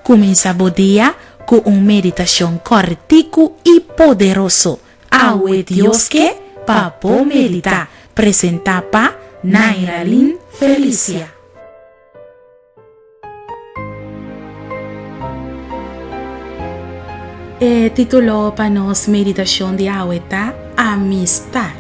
Comenzamos día con una meditación cortico y poderoso. Awe Dios que papo medita. Presenta pa Nairalyn Felicia. Título para nos meditación de ahorita, amistad.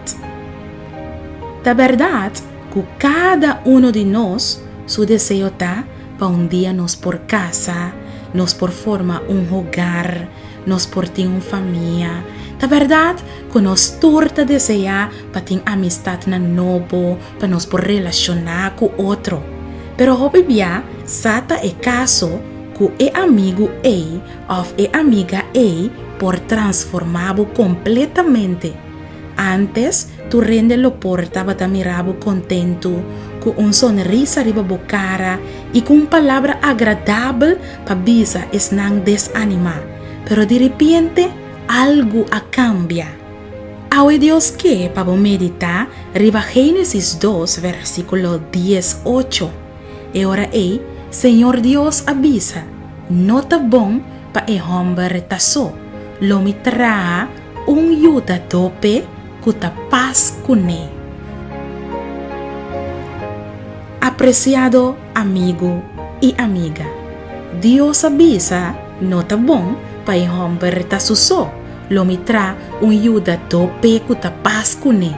La verdad que cada uno de nos su deseo está para un día nos por casa, nos por formar un hogar, nos por tener una familia. La verdad que nos torta desea para tener amistad na novo, para nos por relacionar con otro. Pero hoy día, sata é caso que é amigo ou é amiga por transformá-lo completamente. Antes, tu rende lo porta para mirar-lo contento, com sonrisa riba bo cara e com palavra agradável para bisa es não desanimar. Pero de repente, algo a cambia. Awe Dios que para meditar, riba Génesis 2, versículo 18. E ora Senhor Deus avisa, não tá bom para o homem tá só. Lo me traga yuda dope que tá paz com ele. Apreciado amigo e amiga, Deus avisa, não tá bom para o homem tá só. Lo me traga yuda dope que tá paz com ele.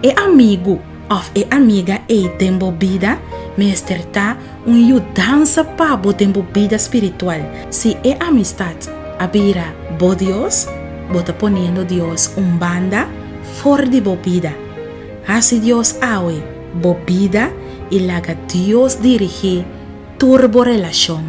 E amigo ou e amiga tempo vida, mestre tá dança para o tempo vida espiritual. Se é amistade, abira bo Deus, bota ponendo Deus banda for de bo vida. Assim Deus awe bo vida e laga Deus dirige turbo relação